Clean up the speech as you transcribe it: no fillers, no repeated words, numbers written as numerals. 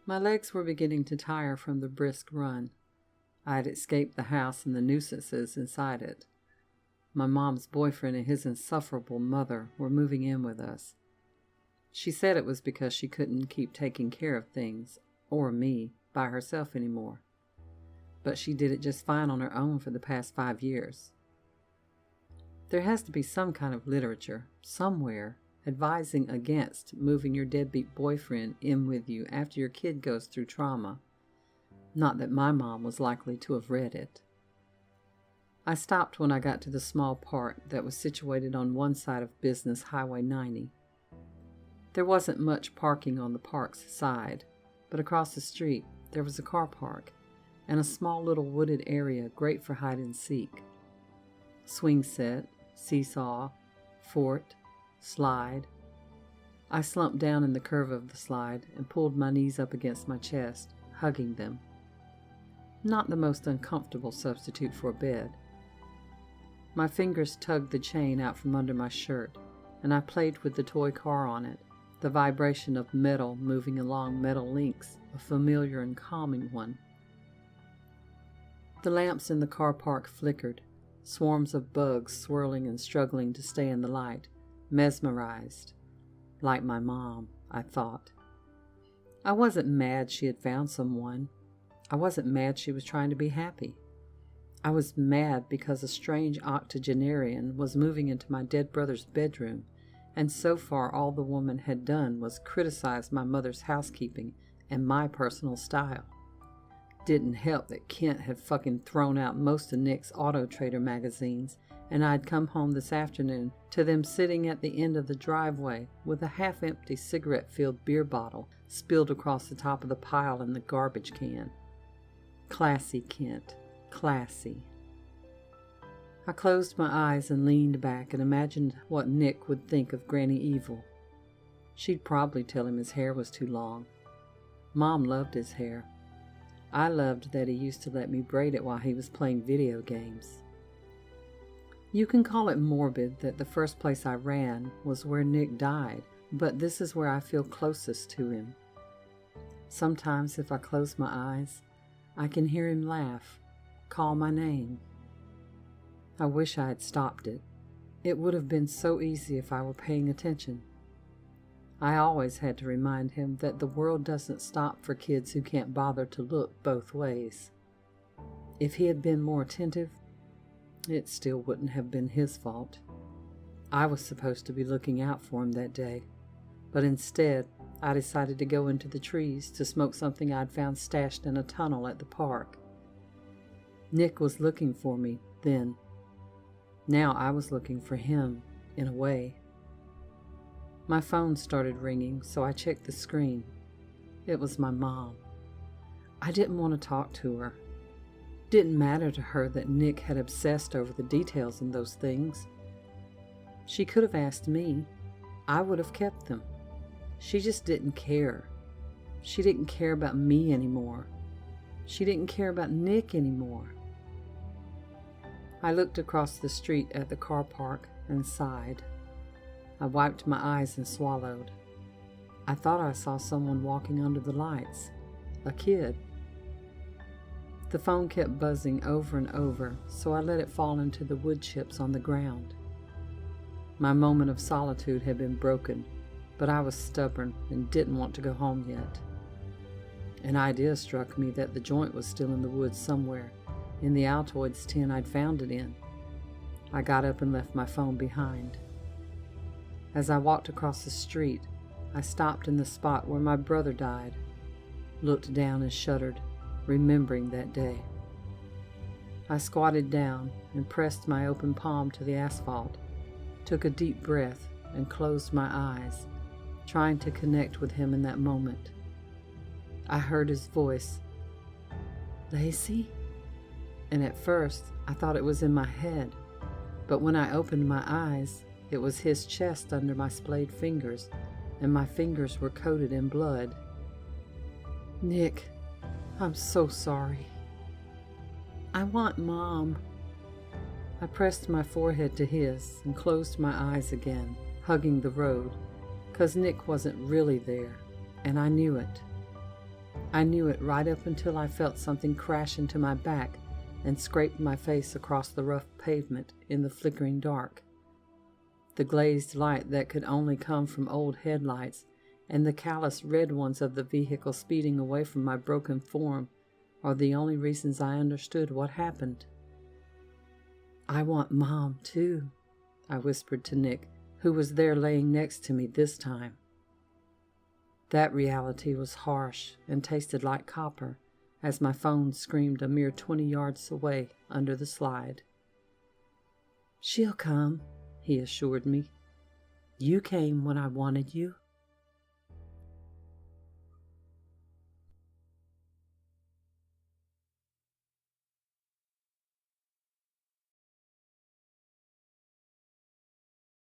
My legs were beginning to tire from the brisk run. I had escaped the house and the nuisances inside it. My mom's boyfriend and his insufferable mother were moving in with us. She said it was because she couldn't keep taking care of things, or me, by herself anymore. But she did it just fine on her own for the past 5 years. There has to be some kind of literature, somewhere, advising against moving your deadbeat boyfriend in with you after your kid goes through trauma. Not that my mom was likely to have read it. I stopped when I got to the small park that was situated on one side of Business Highway 90. There wasn't much parking on the park's side, but across the street there was a car park and a small little wooded area great for hide and seek. Swing set, seesaw, fort, slide. I slumped down in the curve of the slide and pulled my knees up against my chest, hugging them. Not the most uncomfortable substitute for a bed. My fingers tugged the chain out from under my shirt, and I played with the toy car on it, the vibration of metal moving along metal links, a familiar and calming one. The lamps in the car park flickered, swarms of bugs swirling and struggling to stay in the light, mesmerized. Like my mom, I thought. I wasn't mad she had found someone. I wasn't mad she was trying to be happy. I was mad because a strange octogenarian was moving into my dead brother's bedroom, and so far all the woman had done was criticize my mother's housekeeping and my personal style. Didn't help that Kent had fucking thrown out most of Nick's Auto Trader magazines, and I'd come home this afternoon to them sitting at the end of the driveway with a half-empty cigarette-filled beer bottle spilled across the top of the pile in the garbage can. Classy, Kent. Classy. I closed my eyes and leaned back and imagined what Nick would think of Granny Evil. She'd probably tell him his hair was too long. Mom loved his hair. I loved that he used to let me braid it while he was playing video games. You can call it morbid that the first place I ran was where Nick died, but this is where I feel closest to him. Sometimes if I close my eyes, I can hear him laugh, call my name. I wish I had stopped it. It would have been so easy if I were paying attention. I always had to remind him that the world doesn't stop for kids who can't bother to look both ways. If he had been more attentive, it still wouldn't have been his fault. I was supposed to be looking out for him that day, but instead I decided to go into the trees to smoke something I'd found stashed in a tunnel at the park. Nick was looking for me then. Now I was looking for him, in a way. My phone started ringing, so I checked the screen. It was my mom. I didn't want to talk to her. Didn't matter to her that Nick had obsessed over the details in those things. She could have asked me. I would have kept them. She just didn't care. She didn't care about me anymore. She didn't care about Nick anymore. I looked across the street at the car park and sighed. I wiped my eyes and swallowed. I thought I saw someone walking under the lights. A kid. The phone kept buzzing over and over, so I let it fall into the wood chips on the ground. My moment of solitude had been broken, but I was stubborn and didn't want to go home yet. An idea struck me that the joint was still in the woods somewhere, in the Altoids tin I'd found it in. I got up and left my phone behind. As I walked across the street, I stopped in the spot where my brother died, looked down and shuddered, remembering that day. I squatted down and pressed my open palm to the asphalt, took a deep breath and closed my eyes, trying to connect with him in that moment. I heard his voice, "Lacey?" And at first I thought it was in my head, but when I opened my eyes, it was his chest under my splayed fingers, and my fingers were coated in blood. "Nick, I'm so sorry. I want Mom." I pressed my forehead to his and closed my eyes again, hugging the road, 'cause Nick wasn't really there, and I knew it. I knew it right up until I felt something crash into my back and scraped my face across the rough pavement in the flickering dark. The glazed light that could only come from old headlights and the callous red ones of the vehicle speeding away from my broken form are the only reasons I understood what happened. "I want Mom, too," I whispered to Nick, who was there laying next to me this time. That reality was harsh and tasted like copper as my phone screamed a mere 20 yards away under the slide. "She'll come," he assured me. "You came when I wanted you."